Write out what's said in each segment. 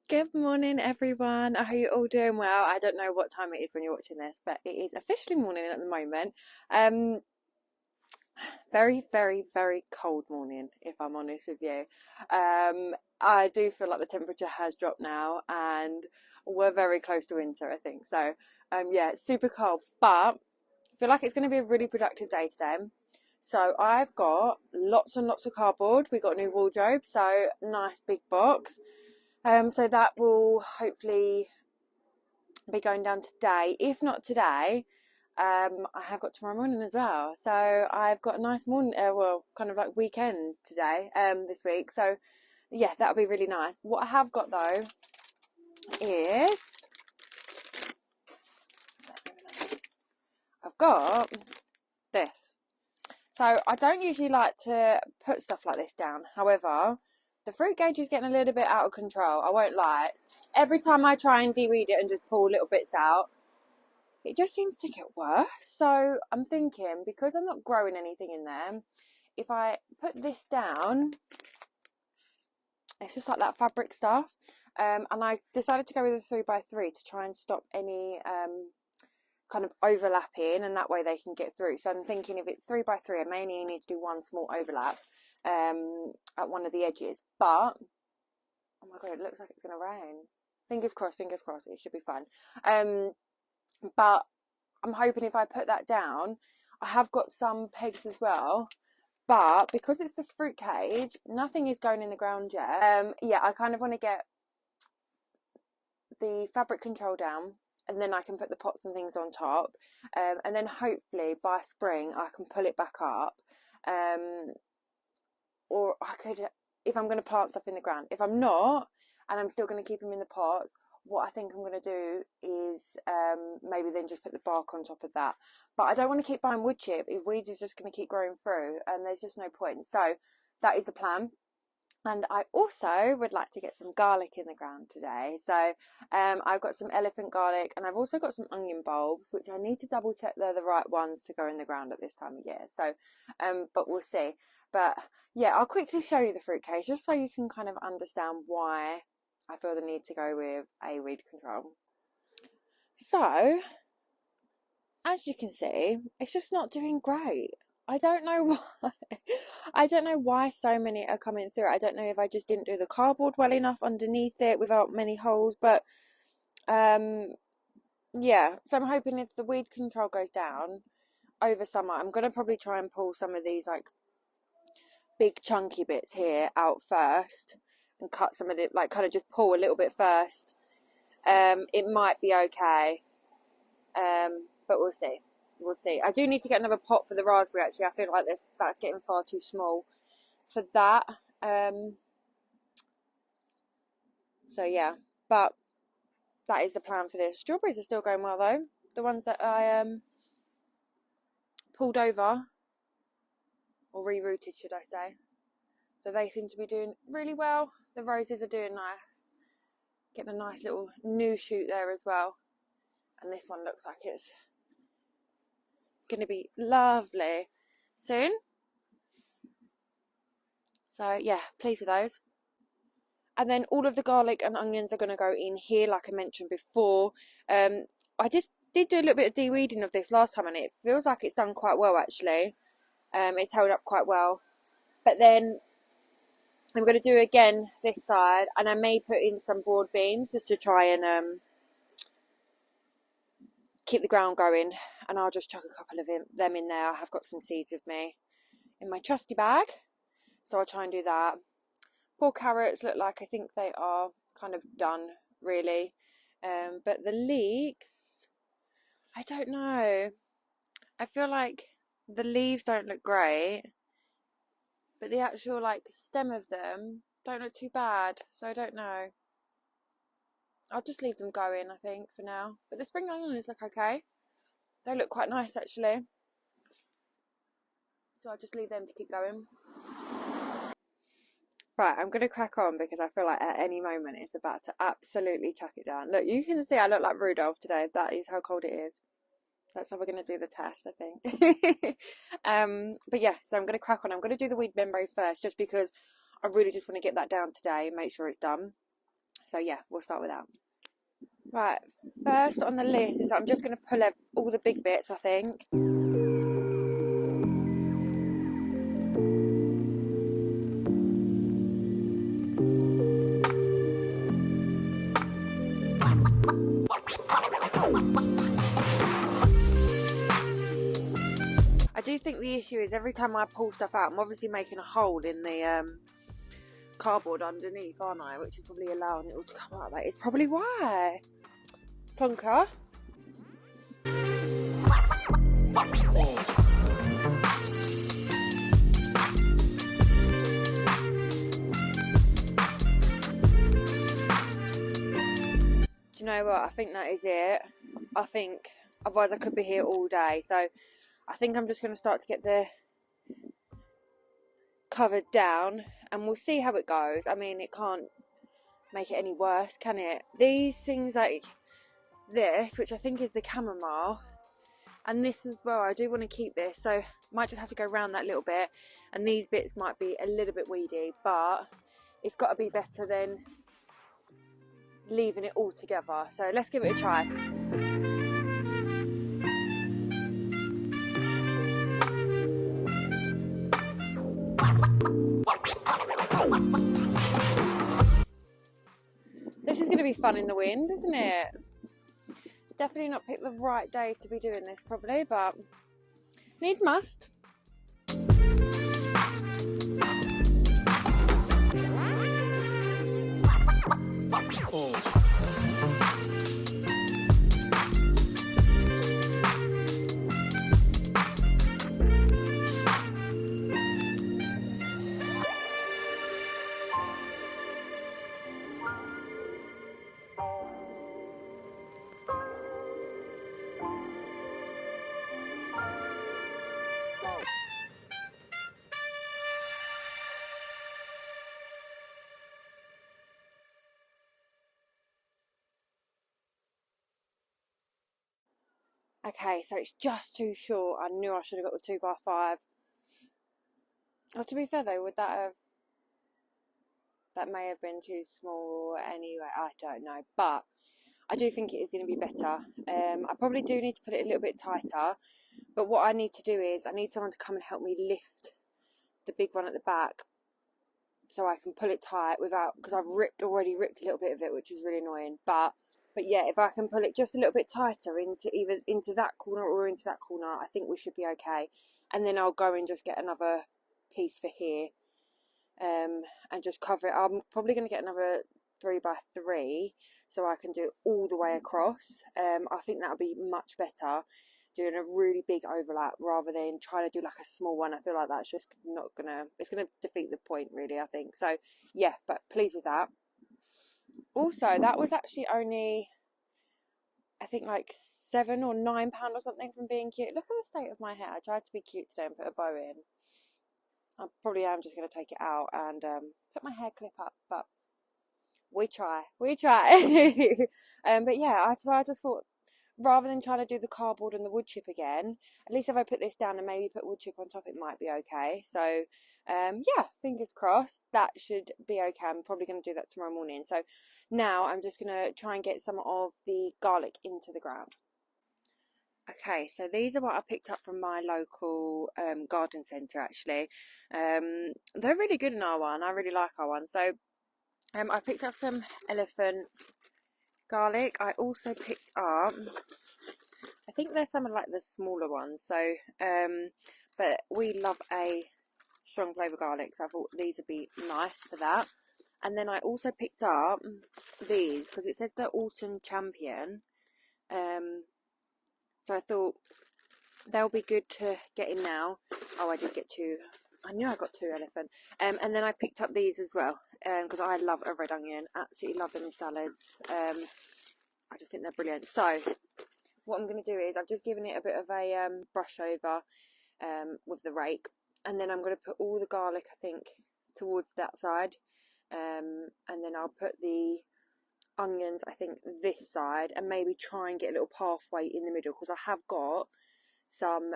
Good morning, everyone. I hope you're all doing well. I don't know what time it is when you're watching this, but it is officially morning at the moment. Um, Very, very, very cold morning, if I'm honest with you. I do feel like the temperature has dropped now, and we're very close to winter, I think. So, yeah, it's super cold, but I feel like it's going to be a really productive day today. So I've got lots and lots of cardboard. We got a new wardrobe, so nice big box. So that will hopefully be going down today. If not today, I have got tomorrow morning as well. So I've got a nice morning, well, kind of like weekend today, this week. So yeah, that'll be really nice. What I have got though is I've got this. So I don't usually like to put stuff like this down. However, the fruit gauge is getting a little bit out of control. I won't lie. Every time I try and de-weed it and just pull little bits out, it just seems to get worse. So I'm thinking, because I'm not growing anything in there, if I put this down, it's just like that fabric stuff. And I decided to go with a 3x3 to try and stop any kind of overlapping, and that way they can get through. So I'm thinking if it's 3x3, I may only need to do one small overlap at one of the edges. But oh my god, it looks like it's gonna rain. Fingers crossed, it should be fun. But I'm hoping if I put that down, I have got some pegs as well, but because it's the fruit cage, nothing is going in the ground yet. Yeah, I kind of want to get the fabric control down, and then I can put the pots and things on top, and then hopefully by spring I can pull it back up, or I could, if I'm going to plant stuff in the ground. If I'm not, and I'm still going to keep them in the pots, what I think I'm going to do is maybe then just put the bark on top of that. But I don't want to keep buying wood chip if weeds is just going to keep growing through, and there's just no point. So that is the plan. And I also would like to get some garlic in the ground today. So I've got some elephant garlic, and I've also got some onion bulbs, which I need to double check they're the right ones to go in the ground at this time of year. So, but we'll see. But yeah, I'll quickly show you the fruit cage just so you can kind of understand why I feel the need to go with a weed control. So, as you can see, it's just not doing great. I don't know why. I don't know why so many are coming through. I don't know if I just didn't do the cardboard well enough underneath it without many holes, but yeah. So I'm hoping if the weed control goes down over summer, I'm gonna probably try and pull some of these like big chunky bits here out first and cut some of it, like kind of just pull a little bit first. It might be okay, but we'll see. We'll see. I do need to get another pot for the raspberry, actually. I feel like that's getting far too small for that. So yeah, but that is the plan for this. Strawberries are still going well though. The ones that I pulled over, or rerouted should I say. So they seem to be doing really well. The roses are doing nice. Getting a nice little new shoot there as well. And this one looks like it's going to be lovely soon. So yeah, pleased with those. And then all of the garlic and onions are going to go in here, like I mentioned before. I just did do a little bit of de-weeding of this last time, and it feels like it's done quite well actually. It's held up quite well. But then I'm going to do again this side, and I may put in some broad beans just to try and keep the ground going, and I'll just chuck a couple of them in there. I have got some seeds with me in my trusty bag, so I'll try and do that. Poor carrots look like I think they are kind of done really, but the leeks, I don't know. I feel like the leaves don't look great, but the actual like stem of them don't look too bad, so I don't know. I'll just leave them going, I think, for now. But the spring onions look okay. They look quite nice, actually. So I'll just leave them to keep going. Right, I'm going to crack on because I feel like at any moment it's about to absolutely chuck it down. Look, you can see I look like Rudolph today. That is how cold it is. That's how we're going to do the test, I think. But yeah, so I'm going to crack on. I'm going to do the weed membrane first just because I really just want to get that down today and make sure it's done. So yeah, we'll start with that. Right, first on the list is I'm just going to pull all the big bits, I think. I do think the issue is every time I pull stuff out, I'm obviously making a hole in the cardboard underneath, aren't I? Which is probably allowing it all to come out. That is probably why. Plonker. Do you know what? I think that is it. I think otherwise I could be here all day. So I think I'm just going to start to get the covered down and we'll see how it goes. I mean, it can't make it any worse, can it? These things like this, which I think is the chamomile, and this as well, I do want to keep this, so I might just have to go around that a little bit, and these bits might be a little bit weedy, but it's got to be better than leaving it all together. So let's give it a try. This is going to be fun in the wind, isn't it? Definitely not picked the right day to be doing this probably, but needs must. Okay, so it's just too short. I knew I should have got the 2x5. Oh, to be fair though, would that may have been too small anyway, I don't know, but I do think it is going to be better. I probably do need to put it a little bit tighter, but what I need to do is I need someone to come and help me lift the big one at the back so I can pull it tight without, because I've already ripped a little bit of it, which is really annoying, but yeah, if I can pull it just a little bit tighter into either into that corner or into that corner, I think we should be okay. And then I'll go and just get another piece for here, and just cover it. I'm probably going to get another 3x3 so I can do it all the way across. I think that'll be much better, doing a really big overlap rather than trying to do like a small one. I feel like that's just not gonna, it's gonna defeat the point really, I think. So yeah, but pleased with that. Also, that was actually only, I think, like £7 or £9 or something from being cute. Look at the state of my hair. I tried to be cute today and put a bow in. I probably am just going to take it out and put my hair clip up, but we try. But yeah, I just thought, rather than trying to do the cardboard and the wood chip again, at least if I put this down and maybe put wood chip on top, it might be okay. So yeah, fingers crossed, that should be okay. I'm probably going to do that tomorrow morning. So now I'm just going to try and get some of the garlic into the ground. Okay, so these are what I picked up from my local garden centre actually. They're really good in R1. I really like R1. So I picked up some elephant garlic. I also picked up, I think there's some of like the smaller ones. So, but we love a strong flavour garlic, so I thought these would be nice for that. And then I also picked up these because it says they're autumn champion. So I thought they'll be good to get in now. Oh, I did get two. I knew I got two elephant. And then I picked up these as well because I love a red onion. Absolutely love them in salads. I just think they're brilliant. So what I'm going to do is I've just given it a bit of a brush over with the rake. And then I'm going to put all the garlic, I think, towards that side. And then I'll put the onions, I think, this side, and maybe try and get a little pathway in the middle because I have got some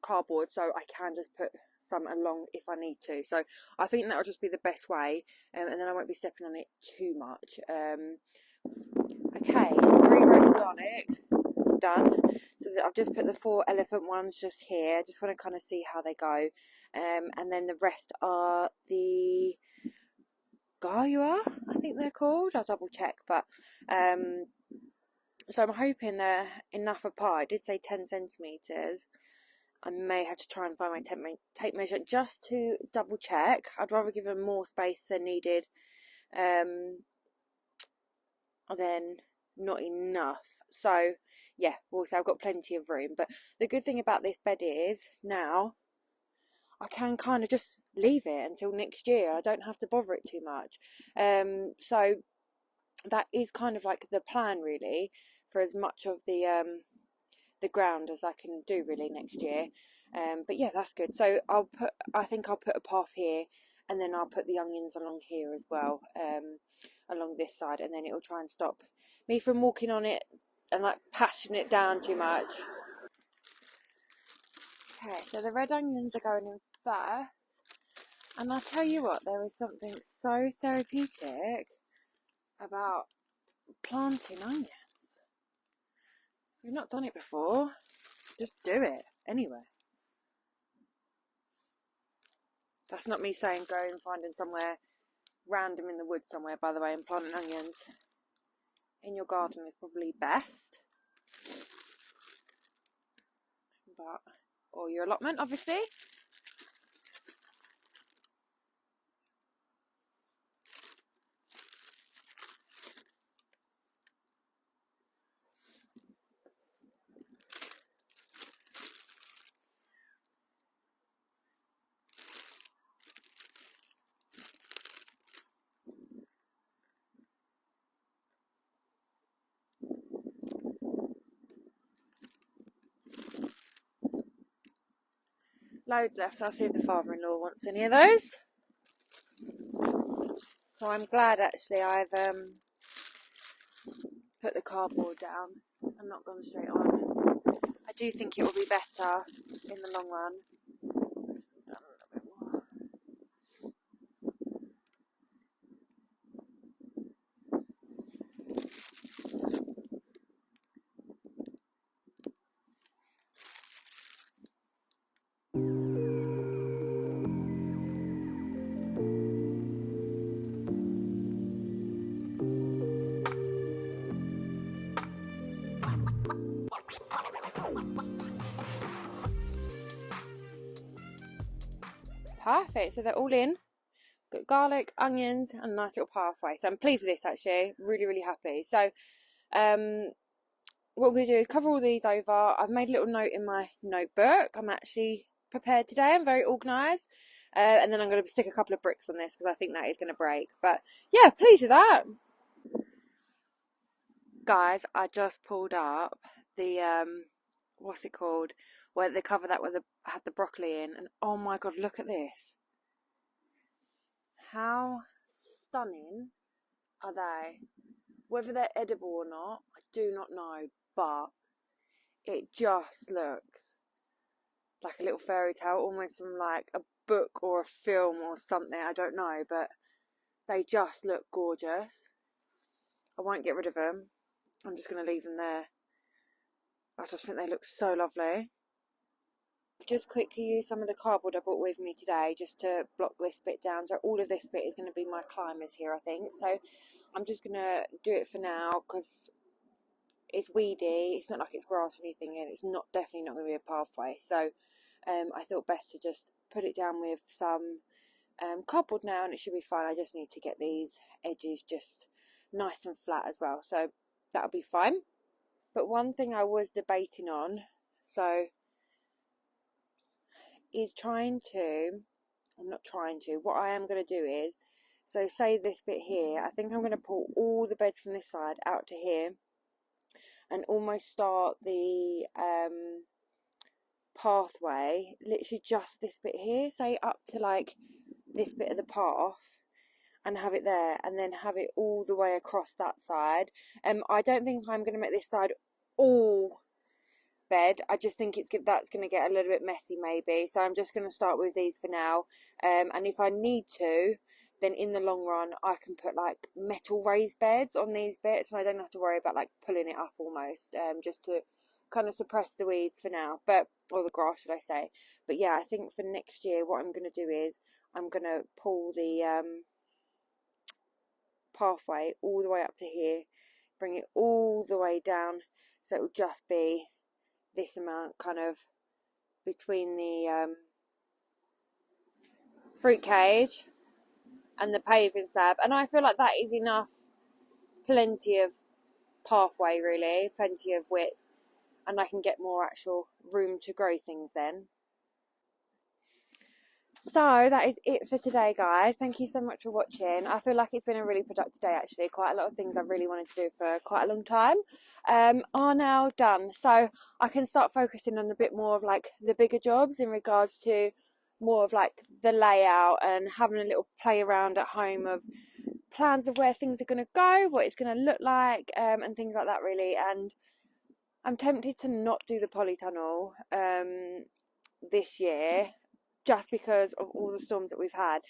cardboard, so I can just put some along if I need to. So I think that'll just be the best way, and then I won't be stepping on it too much. Okay, 3 rows of garlic done. So I've just put the 4 elephant ones just here. Just want to kind of see how they go, and then the rest are the Garua, I think they're called. I'll double check, but so I'm hoping they're enough apart. I did say 10 centimetres. I may have to try and find my tape measure just to double check. I'd rather give them more space than needed, than not enough. So yeah, we'll say I've got plenty of room. But the good thing about this bed is now I can kind of just leave it until next year. I don't have to bother it too much. So that is kind of like the plan really, for as much of the ground as I can do really next year. But yeah, that's good. So I think I'll put a path here, and then I'll put the onions along here as well, along this side, and then it'll try and stop me from walking on it and like passing it down too much. Okay, so the red onions are going in first, and I'll tell you what, there is something so therapeutic about planting onions. If you've not done it before, just do it anyway. That's not me saying go and finding somewhere random in the woods somewhere, by the way, and planting onions in your garden is probably best. But, or your allotment, obviously. Loads left, so I'll see if the father-in-law wants any of those. So I'm glad actually I've put the cardboard down and not gone straight on. I do think it will be better in the long run. Perfect, so they're all in. Got garlic, onions, and a nice little pathway. So I'm pleased with this actually, really, really happy. So what we're going to do is cover all these over. I've made a little note in my notebook. I'm actually prepared today. I'm very organised. And then I'm going to stick a couple of bricks on this because I think that is going to break. But yeah, pleased with that. Guys, I just pulled up the, what's it called? Where they cover that where had the broccoli in. And oh my God, look at this. How stunning are they? Whether they're edible or not, I do not know, but it just looks like a little fairy tale, almost from like a book or a film or something, I don't know, but they just look gorgeous. I won't get rid of them. I'm just going to leave them there. I just think they look so lovely. Just quickly use some of the cardboard I brought with me today just to block this bit down. So all of this bit is going to be my climbers here, I think. So I'm just going to do it for now because it's weedy. It's not like it's grass or anything, and it's definitely not going to be a pathway. So I thought best to just put it down with some cardboard now, and it should be fine. I just need to get these edges just nice and flat as well, so that'll be fine. But one thing I was debating on, is what I am going to do is, so say this bit here, I think I'm going to pull all the beds from this side out to here and almost start the pathway, literally just this bit here, say up to like this bit of the path, and have it there, and then have it all the way across that side. I don't think I'm going to make this side all bed. I just think that's going to get a little bit messy maybe, so I'm just going to start with these for now, and if I need to, then in the long run I can put like metal raised beds on these bits, and I don't have to worry about like pulling it up almost, just to kind of suppress the weeds for now, but, or the grass should I say. But yeah, I think for next year what I'm going to do is I'm going to pull the pathway all the way up to here, bring it all the way down, so it will just be this amount kind of between the fruit cage and the paving slab, and I feel like that is enough, plenty of pathway really, plenty of width, and I can get more actual room to grow things then. So that is it for today, guys. Thank you so much for watching. I feel like it's been a really productive day actually. Quite a lot of things I've really wanted to do for quite a long time are now done, so I can start focusing on a bit more of like the bigger jobs in regards to more of like the layout and having a little play around at home of plans of where things are going to go, what it's going to look like, and things like that really. And I'm tempted to not do the polytunnel this year, just because of all the storms that we've had.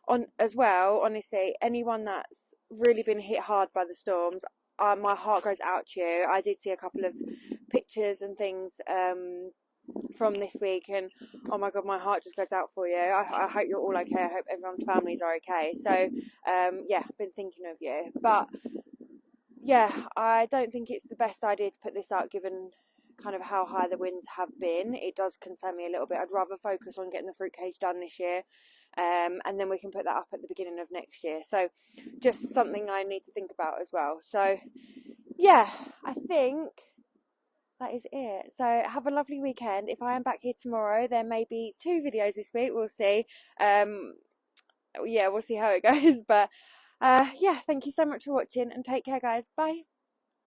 On as well, honestly, anyone that's really been hit hard by the storms, my heart goes out to you. I did see a couple of pictures and things from this week, and oh my god, my heart just goes out for you. I hope you're all okay. I hope everyone's families are okay. So yeah, I've been thinking of you. But yeah, I don't think it's the best idea to put this out given kind of how high the winds have been. It does concern me a little bit. I'd rather focus on getting the fruit cage done this year, and then we can put that up at the beginning of next year. So just something I need to think about as well. So yeah, I think that is it. So have a lovely weekend. If I am back here tomorrow, there may be 2 videos this week, we'll see. Yeah, we'll see how it goes. But yeah, thank you so much for watching, and take care, guys. Bye.